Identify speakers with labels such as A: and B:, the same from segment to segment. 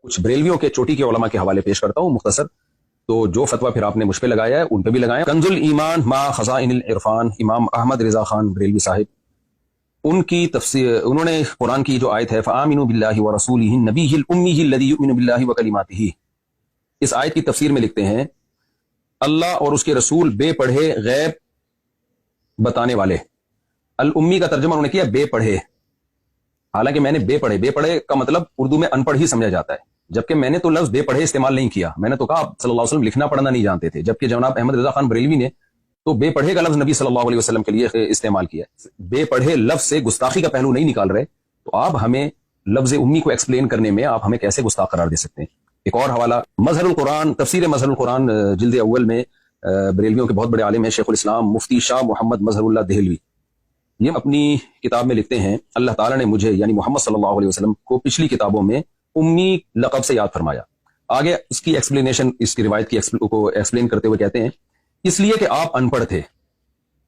A: कुछ बरेलवियों के चोटी के उलमा के हवाले पेश करता हूँ मुख्तसर, तो जो फतवा फिर आपने मुझ पे लगाया है उन पे भी लगाया। कंजुल ईमान मा खज़ाइनुल इरफान, इमाम अहमद रज़ा खान बरेलवी साहिब, उनकी तफसीर, उन्होंने कुरान की जो आयत है फ़आमिनु बिल्लाहि व रसूलिहि नबिय्यिल उम्मिय्यि लज़ी युमिनु बिल्लाहि व कलिमातिहि, इस आयत की तफसीर में लिखते हैं अल्लाह और उसके रसूल बेपढ़े गैब बताने वाले। अल उम्मी का तर्जुमा उन्होंने किया बेपढ़े, हालांकि मैंने बेपढ़े का मतलब उर्दू में अनपढ़ ही समझा जाता है, जबकि मैंने तो लफ्ज बेपढ़े इस्तेमाल नहीं किया। मैंने तो कहा आप सल्लल्लाहु अलैहि वसल्लम लिखना पढ़ना नहीं जानते थे, जबकि जनाब अहमद रज़ा खान बरेलवी ने तो बेपढ़े का लफ्ज नबी सल्लल्लाहु अलैहि वसल्लम के लिए इस्तेमाल किया। बेपढ़े लफ्ज से गुस्ताखी का पहलू नहीं निकाल रहे, तो आप हमें लफ्ज उम्मी को एक्सप्लेन करने में आप हमें कैसे गुस्ताख करार दे सकते हैं। एक और हवाला मजहरुल कुरान, तफसीर मजहरुल कुरान जिल्द अव्वल में बरेलवियों के बहुत बड़े आलिम हैं शेखुल इस्लाम मुफ्ती शाह मोहम्मद मजहरुल्लाह देहलवी, ये अपनी किताब में लिखते हैं अल्लाह ताला ने मुझे यानी मोहम्मद सल्लल्लाहु अलैहि वसल्लम को पिछली किताबों में उम्मी लक़ब से याद फरमाया। आगे इसकी एक्सप्लेनेशन, इसकी रिवायत को एक्सप्लेन करते हुए कहते हैं इसलिए कि आप अनपढ़ थे।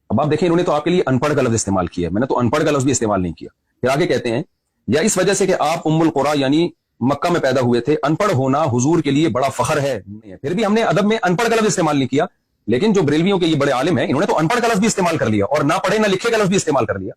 A: अब आप देखें इन्होंने तो आपके लिए अनपढ़ का लफ्ज इस्तेमाल किया, मैंने तो अनपढ़ का लफ्ज भी इस्तेमाल नहीं किया। फिर आगे कहते हैं या इस वजह से कि आप उम्मुल कुरा यानी मक्का में पैदा हुए थे, अनपढ़ होना हुजूर के लिए बड़ा फखर है। फिर भी हमने अदब में अनपढ़ का लफ्ज इस्तेमाल नहीं किया, लेकिन जो बरेलवियों के ये बड़े आलिम हैं इन्होंने तो अनपढ़ का लफ्ज भी इस्तेमाल कर लिया और ना पढ़े ना लिखे का लफ्ज भी इस्तेमाल कर लिया।